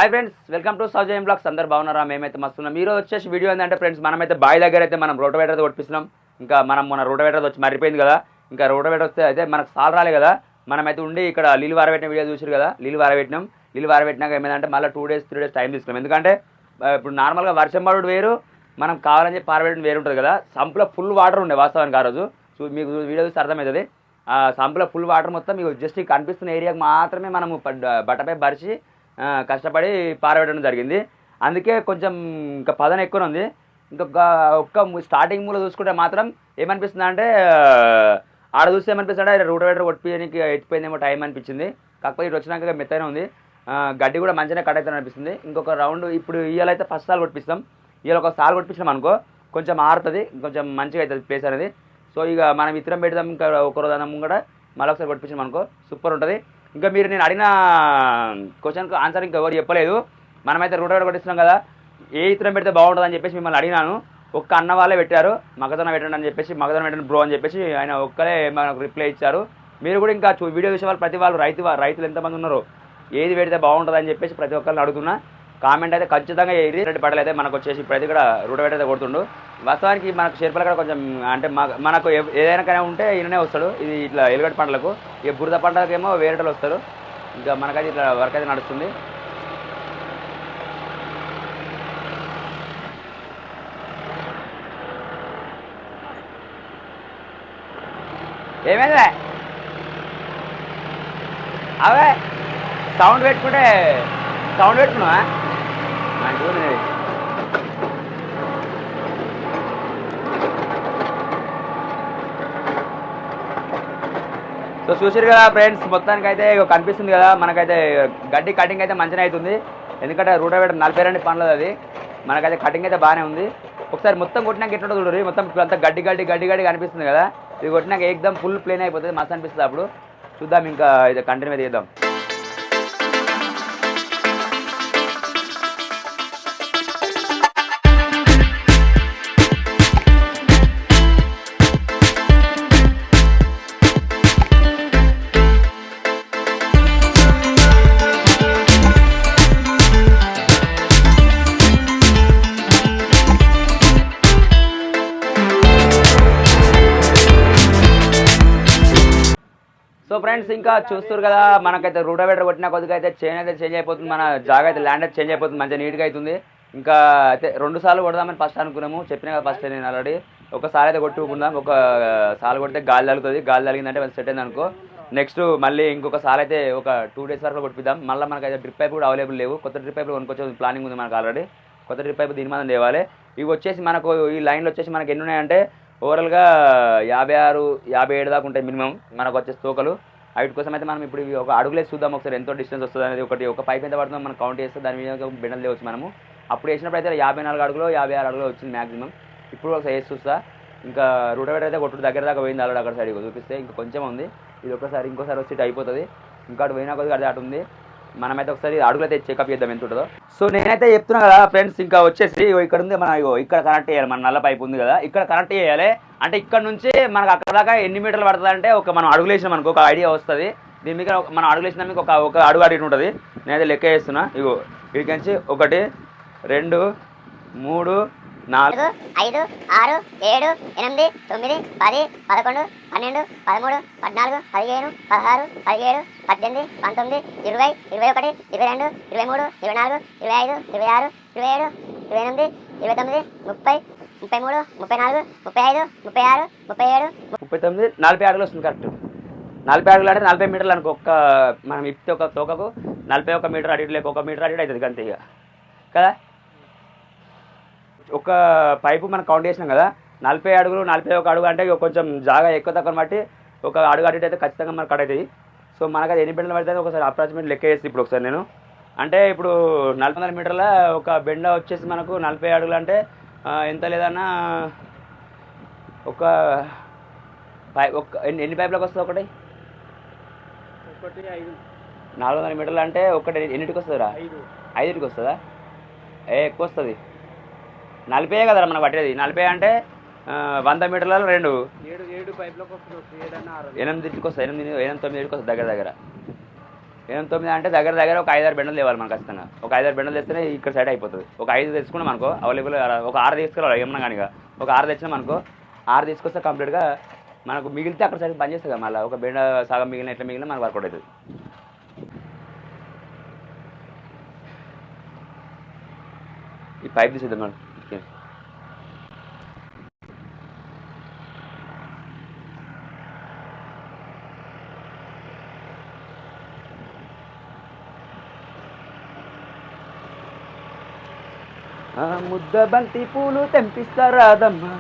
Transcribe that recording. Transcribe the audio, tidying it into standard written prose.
Hi friends, welcome to Sowjanya blogs. అందరు బాగున్నారా? మేమైతే మస్తున్నాం. మీరు వచ్చేసి వీడియో ఏంటంటే ఫ్రెండ్స్, మనమైతే బావి దగ్గర అయితే మనం రోటోవేటర్ కొట్టిస్తున్నాం. ఇంకా మనం మన రోటోవేటర్ వచ్చి మరిపోయింది కదా. ఇంకా రోటోవేటర్ వస్తే అయితే మనకు సాల్ రాలే కదా. మనమైతే ఉండి ఇక్కడ నీళ్ళు వారబెట్టిన వీడియో చూసారు కదా. నీళ్ళు వారబెట్టినాక ఏమైందంటే మళ్ళీ 2 days 3 days టైం తీసుకున్నాం. ఎందుకంటే ఇప్పుడు నార్మల్గా వర్షం పడుడు వేరు, మనం కావాలని చెప్పి పారబెట్టడం వేరు ఉంటుంది కదా. సంపులో ఫుల్ వాటర్ ఉండే వాస్తవానికి ఆ రోజు. మీకు వీడియో చూస్తే అర్థమవుతుంది. సంపులో ఫుల్ వాటర్ మొత్తం మీకు జస్ట్ కనిపిస్తున్న ఏరియాకి మాత్రమే మనము బట్టపై పరిచి కష్టపడి పారబెట్టడం జరిగింది. అందుకే కొంచెం ఇంకా పదన ఎక్కువ ఉంది. ఇంకొక స్టార్టింగ్ మూల చూసుకుంటే మాత్రం ఏమనిపిస్తుంది అంటే, ఆడ చూస్తే ఏమనిపిస్తుంది అంటే రోటోవేటర్ కొట్టిపోయడానికి ఎత్తిపోయిందేమో టైం అనిపించింది. కాకపోతే ఇటు వచ్చినాక మెత్తనే ఉంది. గడ్డి కూడా మంచిగానే కట్ అవుతుంది అనిపిస్తుంది. ఇంకొక రౌండ్ ఇప్పుడు ఇవాళైతే ఫస్ట్ సాల్ కొట్టిస్తాం. ఇవాళ ఒక సాల్ కొట్టించాం అనుకో, కొంచెం ఆరుతుంది, కొంచెం మంచిగా అవుతుంది ప్లేస్ అనేది. సో ఇక మనం ఇతరం పెడదాం. ఇంకా ఒక రోజు అన్నం కూడా మళ్ళీ ఒకసారి కొట్టించాం అనుకో, సూపర్ ఉంటుంది. ఇంకా మీరు నేను అడిగిన క్వశ్చన్కి ఆన్సర్ ఇంకా ఎవరు చెప్పలేదు. మనమైతే రోటోవేటర్ కొట్టిస్తున్నాం కదా, ఏ ఇతరం పెడితే బాగుంటుంది అని చెప్పేసి మిమ్మల్ని అడిగినాను. ఒక్క అన్న వాళ్ళే పెట్టారు, మగదన పెట్టండి అని చెప్పేసి, మగదన పెట్టండి బ్రో అని చెప్పేసి ఆయన ఒక్కరే మనకు రిప్లై ఇచ్చారు. మీరు కూడా ఇంకా వీడియో చూసే వాళ్ళు ప్రతి వాళ్ళు రైతులు ఎంతమంది ఉన్నారో, ఏది పెడితే బాగుంటుంది అని చెప్పేసి ప్రతి ఒక్కరిని అడుగుతున్నా. కామెంట్ అయితే ఖచ్చితంగా రెడ్డి పడలు అయితే మనకు వచ్చేసి ప్రతి కూడా రోటోవేటర్ అయితే కొడుతుండు. వాస్తవానికి మనకు షేర్పల కూడా కొంచెం అంటే మనకు ఏదైనా కానీ ఉంటే ఈయననే వస్తాడు. ఇది ఇట్లా ఎలుగడ్డ పంటలకు, ఇక బురద పంటలకేమో వేరేటలు వస్తారు. ఇంకా మనకైతే ఇట్లా వర్క్ అయితే నడుస్తుంది. ఏమైంది అవే సౌండ్ పెట్టుకున్నావా? మంచిగా. సో చూసారు కదా ఫ్రెండ్స్, మొత్తానికి అయితే కనిపిస్తుంది కదా మనకైతే గడ్డి కటింగ్ అయితే మంచిగా అవుతుంది. ఎందుకంటే రోటోవేటర్ 42 పనులు అది. మనకైతే కటింగ్ అయితే బాగానే ఉంది. ఒకసారి మొత్తం కొట్టినాక ఎట్లా చూడరు, మొత్తం అంతా గడ్డి కనిపిస్తుంది కదా. ఇది కొట్టినాక ఏకదం ఫుల్ ప్లేన్ అయిపోతుంది, మస్తు అనిపిస్తుంది. అప్పుడు చూద్దాం, ఇంకా ఇది కంటిన్యూ చేద్దాం. సో ఫ్రెండ్స్, ఇంకా చూస్తారు కదా మనకైతే రోటోవేటర్ కొట్టిన కొద్దిగా అయితే చేంజ్ అయిపోతుంది. మన జాగా అయితే ల్యాండ్ అయితే చేంజ్ అయిపోతుంది, మంచిగా నీట్గా అవుతుంది. ఇంకా అయితే 2 సార్లు కొడదామని ఫస్ట్ అనుకున్నాము. చెప్పినా కదా ఫస్ట్ నేను ఆల్రెడీ ఒకసారి అయితే కొట్టుకుందాం. ఒక సార్లు కొడితే గాలి తగులుతుంది. గాలి తగిలిందంటే సెట్ అయింది అనుకో, నెక్స్ట్ మళ్ళీ ఇంకొక సార్ అయితే ఒక 2 days వరకు కొట్టిద్దాం. మళ్ళీ మనకైతే డ్రిప్ పైప్ కూడా అవైలబుల్ లేవు. కొత్త డ్రిప్ పైపులు కొనుక్కొచ్చే ప్లానింగ్ ఉంది మనకు ఆల్రెడీ. కొత్త డ్రిప్ పైపు దీని మనం తేవాలి. ఇవి వచ్చేసి మనకు ఈ లైన్లో వచ్చేసి మనకి ఎన్ని ఉన్నాయంటే ఓవరాల్గా 56, 57 దాకా ఉంటాయి మినిమం మనకు వచ్చే తోకలు. హైట్ కోసం అయితే మనం ఇప్పుడు ఒక అడుగులేసి చూద్దాం ఒకసారి ఎంత డిస్టెన్స్ వస్తుంది అనేది. ఒక పైప్ ఎంత పడుతుందో మనం కౌంట్ చేస్తే దాని మీద బెండలు లేవచ్చు మనము. అప్పుడు వేసినప్పుడు అయితే 54 అడుగులు 56 అడుగులు వచ్చింది మ్యాక్సిమం. ఇప్పుడు ఒకసారి వేసి చూస్తా. ఇంకా రోటోవేటర్ అయితే కొట్టుడు దగ్గర దాకా పోయింది ఆల్రెడీ. అక్కడ సైడ్ చూపిస్తే ఇంకా కొంచెం ఉంది. ఇది ఇంకోసారి వచ్చి అయిపోతుంది. ఇంకా అటు పోయినా కొద్దిగా అటు ఉంది. మనమైతే ఒకసారి అడుగులు అయితే చెకప్ చేద్దాం ఎంత ఉంటుందో. సో నేనైతే చెప్తున్నా కదా ఫ్రెండ్స్, ఇంకా వచ్చేసి ఇక్కడ ఉంది మన ఇక్కడ కనెక్ట్ చేయాలి. మన నల్ల పైప్ ఉంది కదా, ఇక్కడ కనెక్ట్ చేయాలి. అంటే ఇక్కడ నుంచి మనకు అక్కడ దాకా ఎన్ని మీటర్లు పడుతుంది అంటే మనం అడుగులు వేసినా మనకు ఒక ఐడియా వస్తుంది. దీని మీద మనం అడుగులు వేసినా మీకు ఒక అడుగు అడిగి ఉంటుంది. నేనైతే లెక్క చేస్తున్నా. వీడికి నుంచి 1 2 3 4 5 6 7 8 9 10 11 12 13 14 15 16 17 18 19 20 21 22 23 24 25 26 27 28 29 30 33 34 35 36 37 39 40 అడుగులు వస్తుంది కరెక్ట్. 40 అడుగులు అంటే 40 మీటర్లు అనుకో. మనం ఇప్పితే ఒక తోకకు 41 మీటర్ అడిగి లేక 1 మీటర్ అడిగి అవుతుంది అంతే ఇక కదా. ఒక పైపు మనం కౌంట్ చేసినాం కదా, 40 అడుగులు 41 అడుగు అంటే కొంచెం జాగా ఎక్కువ తక్కువ బట్టి ఒక అడుగు అడిగి అయితే ఖచ్చితంగా మనకు కట్ అవుతుంది. సో మనకు అది ఎన్ని బెండలు పడుతుంది ఒకసారి అప్రాక్సిమేట్ లెక్క చేసి ఇప్పుడు ఒకసారి నేను అంటే ఇప్పుడు 400 మీటర్ల ఒక బెండ వచ్చేసి మనకు 40 అడుగులు అంటే ఎంత లేదన్నా ఒక ఎన్ని పైపులకు వస్తుంది? ఒకటి 400 మీటర్లు అంటే ఒకటి ఎన్నింటికి వస్తుందిరా? 5కి వస్తుందా? ఎక్కువ వస్తుంది. 40 కదరా మనకు పట్టేది. 40 అంటే 100 మీటర్లలో 2 7 పైపులకు వస్తుంది. 8కి వస్తుంది, 8 9 వస్తుంది దగ్గర. 8 9 అంటే దగ్గర దగ్గర ఒక 5 6 బెండలు తేవాలి మనకు ఖచ్చితంగా. ఒక 5 6 బెండలు తెస్తేనే ఇక్కడ సైడ్ అయిపోతుంది. ఒక 5 తెచ్చుకున్నాం అనుకో అవైలబుల్, ఒక 6 తీసుకురావాలి ఏమన్నా కానీ. ఒక 6 తెచ్చినాం అనుకో, 6 తీసుకొస్తే కంప్లీట్గా మనకు మిగిలితే అక్కడ సైడ్ పని చేస్తుంది కదా. మళ్ళీ ఒక బెండ సగం మిగిలిన ఎట్లా మిగిలిన మనకు వర్కౌట్ అవుతుంది. ఈ పైప్ తీసేద్దాం మేడం. ముద్ద బంతి పూలు తెంపిస్తారాదమ్మా,